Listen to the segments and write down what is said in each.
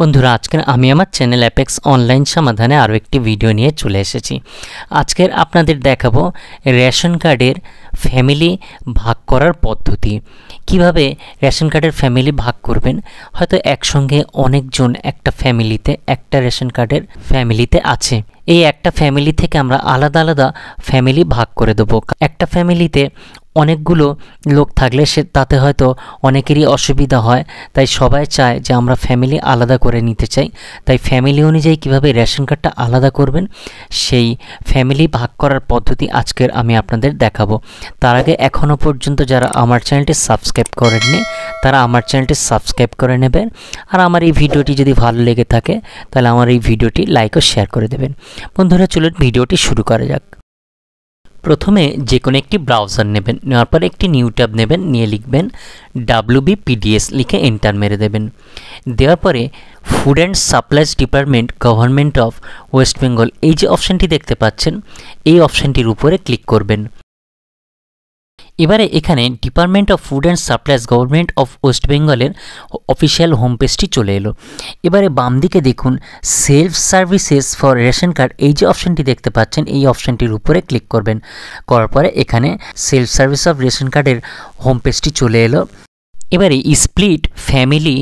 বন্ধুরা আজকের আমি আমার চ্যানেল অ্যাপেক্স অনলাইন সমাধানে আরও একটি ভিডিও নিয়ে চলে এসেছি। আজকের আপনাদের দেখাবো রেশন কার্ডের ফ্যামিলি ভাগ করার পদ্ধতি। কিভাবে রেশন কার্ডের ফ্যামিলি ভাগ করবেন। হয়তো একসঙ্গে অনেকজন একটা ফ্যামিলিতে একটা রেশন কার্ডের ফ্যামিলিতে আছে, এই একটা ফ্যামিলি থেকে আমরা আলাদা আলাদা ফ্যামিলি ভাগ করে দেবো। একটা ফ্যামিলিতে অনেকগুলো লোক থাকলে তাতে হয়তো অনেকেরই অসুবিধা হয়, তাই সবাই চায় যে আমরা ফ্যামিলি আলাদা করে নিতে চাই। তাই ফ্যামিলি অনুযায়ী কীভাবে রেশন কার্ডটা আলাদা করবেন সেই ফ্যামিলি ভাগ করার পদ্ধতি আজকের আমি আপনাদের দেখাবো। তার আগে এখনও পর্যন্ত যারা আমার চ্যানেলটি সাবস্ক্রাইব করেননি তারা আমার চ্যানেলটি সাবস্ক্রাইব করে নেবেন, আর আমার এই ভিডিওটি যদি ভালো লেগে থাকে তাহলে আমার এই ভিডিওটি লাইক ও শেয়ার করে দেবেন। বন্ধুরা চলুন ভিডিওটি শুরু করা যাক। প্রথমে যে কোনো একটি ব্রাউজার নেবেন, নেওয়ার পর একটি নিউ ট্যাব নেবেন, নিয়ে লিখবেন WBPDS, লিখে এন্টার মেরে দেবেন। দেওয়ার পরে food and supplies department, government of West Bengal, এই যে অপশানটি দেখতে পাচ্ছেন এই অপশানটির উপরে ক্লিক করবেন। এবারে এখানে department of food and supplies government of West বেঙ্গলের অফিসিয়াল হোম পেজটি চলে এলো। এবারে বাম দিকে দেখুন self services for ration card, এই যে অপশানটি দেখতে পাচ্ছেন এই অপশানটির উপরে ক্লিক করবেন। করার পরে এখানে সেলফ সার্ভিস অফ রেশন কার্ডের হোম পেজটি চলে এলো। এবারে স্প্লিট ফ্যামিলি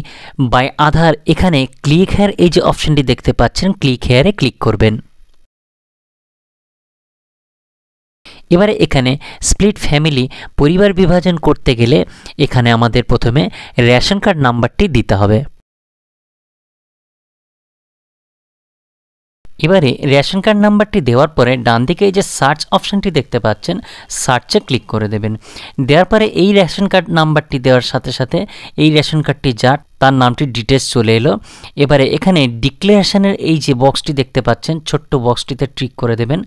বাই আধার, এখানে ক্লিক হেয়ার, এই যে অপশানটি দেখতে পাচ্ছেন ক্লিক হেয়ারে ক্লিক করবেন। এবারে এখানে স্প্লিট ফ্যামিলি পরিবার বিভাজন করতে গেলে এখানে আমাদের প্রথমে রেশন কার্ড নাম্বারটি দিতে হবে। এবারে রেশন কার্ড নাম্বারটি দেওয়ার পরে ডান দিকে এই যে সার্চ অপশানটি দেখতে পাচ্ছেন সার্চে ক্লিক করে দেবেন। দেওয়ার পরে এই রেশন কার্ড নাম্বারটি দেওয়ার সাথে সাথে এই রেশন কার্ডটি যার তার নামটি ডিটেলস চলে এলো। এবারে এখানে ডিক্লারেশনের এই যে বক্সটি দেখতে পাচ্ছেন ছোট্ট বক্সটিতে ক্লিক করে দেবেন।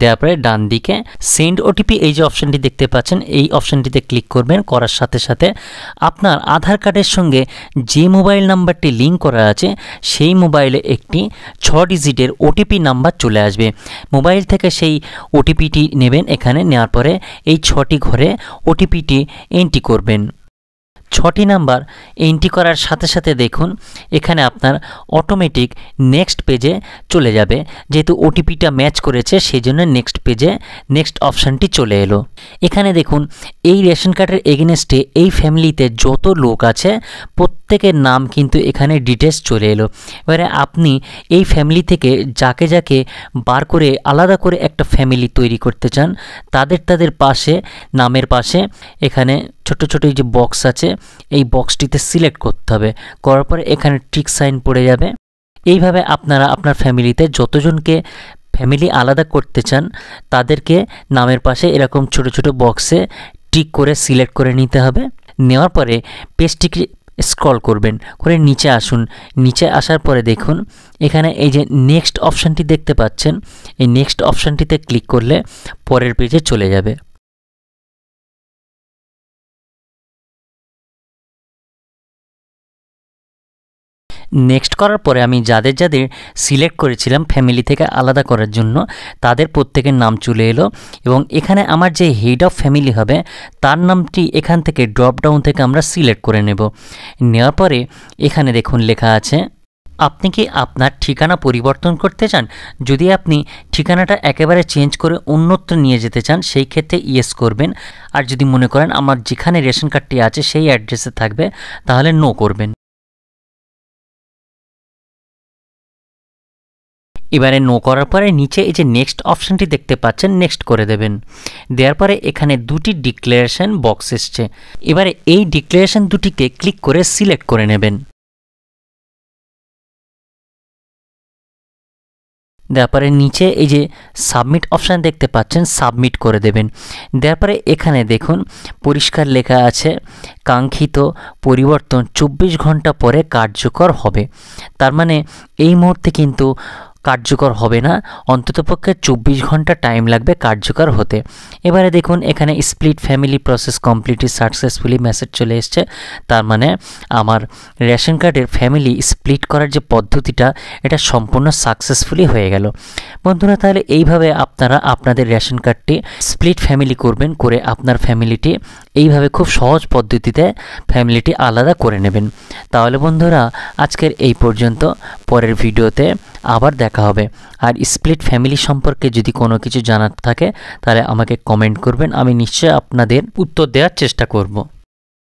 দেওয়ার পরে ডান দিকে সেন্ড ওটিপি, এই যে অপশানটি দেখতে পাচ্ছেন এই অপশানটিতে ক্লিক করবেন। করার সাথে সাথে আপনার আধার কার্ডের সঙ্গে যে মোবাইল নাম্বারটি লিঙ্ক করা আছে সেই মোবাইলে একটি 6 ডিজিটের ওটিপি নাম্বার চলে আসবে। মোবাইল থেকে সেই ওটিপিটি নেবেন, এখানে নেওয়ার পরে এই 6টি ঘরে ওটিপিটি এন্ট্রি করবেন। 6টি নাম্বার এন্ট্রি করার সাথে সাথে দেখুন এখানে আপনার অটোমেটিক নেক্সট পেজে চলে যাবে। যেহেতু ওটিপিটা ম্যাচ করেছে সেই জন্য নেক্সট পেজে নেক্সট অপশানটি চলে এলো। এখানে দেখুন এই রেশন কার্ডের এগেনস্টে এই ফ্যামিলিতে যত লোক আছে প্রত্যেকের নাম কিন্তু এখানে ডিটেলস চলে এলো। এবারে আপনি এই ফ্যামিলি থেকে যাকে যাকে বার করে আলাদা করে একটা ফ্যামিলি তৈরি করতে চান তাদের পাশে নামের পাশে এখানে ছোট ছোট এই যে বক্স আছে এই বক্সটিতে সিলেক্ট করতে হবে। করার পরে এখানে টিক সাইন পড়ে যাবে। এইভাবে আপনারা আপনার ফ্যামিলিতে যতজনকে ফ্যামিলি আলাদা করতে চান তাদেরকে নামের পাশে এরকম ছোট ছোট বক্সে টিক করে সিলেক্ট করে নিতে হবে। নেওয়ার পরে পেজটিকে স্ক্রল করবেন, করে নিচে আসুন। নিচে আসার পরে দেখুন এখানে এই যে নেক্সট অপশানটি দেখতে পাচ্ছেন এই নেক্সট অপশানটিতে ক্লিক করলে পরের পেজে চলে যাবে। নেক্সট করার পরে আমি যাদের যাদের সিলেক্ট করেছিলাম ফ্যামিলি থেকে আলাদা করার জন্য তাদের প্রত্যেকের নাম চলে এলো, এবং এখানে আমার যে হেড অফ ফ্যামিলি হবে তার নামটি এখান থেকে ড্রপ ডাউন থেকে আমরা সিলেক্ট করে নেব। নেওয়ার পরে এখানে দেখুন লেখা আছে আপনি কি আপনার ঠিকানা পরিবর্তন করতে চান। যদি আপনি ঠিকানাটা একেবারে চেঞ্জ করে অন্যত্র নিয়ে যেতে চান সেই ক্ষেত্রে ইয়েস করবেন, আর যদি মনে করেন আমার যেখানে রেশন কার্ডটি আছে সেই অ্যাড্রেসে থাকবে তাহলে নো করবেন। এবারে নো করার পরে নিচে এই যে নেক্সট অপশানটি দেখতে পাচ্ছেন নেক্সট করে দেবেন। দেওয়ার পরে এখানে দুটি ডিক্লারেশন বক্স এসছে। এবারে এই ডিক্লারেশন দুটিকে ক্লিক করে সিলেক্ট করে নেবেন। দেওয়ার পরে নিচে এই যে সাবমিট অপশান দেখতে পাচ্ছেন সাবমিট করে দেবেন। দেওয়ার পরে এখানে দেখুন পরিষ্কার লেখা আছে কাঙ্ক্ষিত পরিবর্তন 24 ঘন্টা পরে কার্যকর হবে। তার মানে এই মুহূর্তে কিন্তু কার্যকর হবে না, অন্ততপক্ষে 24 ঘন্টা টাইম লাগবে কার্যকর হতে। এবারে দেখুন এখানে split family process completely successfully message চলে এসছে। তার মানে আমার রেশন কার্ডের ফ্যামিলি স্প্লিট করার যে পদ্ধতিটা এটা সম্পূর্ণ সাকসেসফুলি হয়ে গেল। বন্ধুরা তাহলে এইভাবে আপনারা আপনাদের রেশন কার্ডটি স্প্লিট ফ্যামিলি করবেন, করে আপনার ফ্যামিলিটি এইভাবে খুব সহজ পদ্ধতিতে ফ্যামিলিটি আলাদা করে নেবেন। তাহলে বন্ধুরা আজকের এই পর্যন্ত, পরের ভিডিওতে আবার দেখা হবে। আর স্প্লিট ফ্যামিলি সম্পর্কে যদি কোনো কিছু জানার থাকে তাহলে আমাকে কমেন্ট করবেন, আমি নিশ্চয়ই আপনাদের উত্তর দেওয়ার চেষ্টা করব।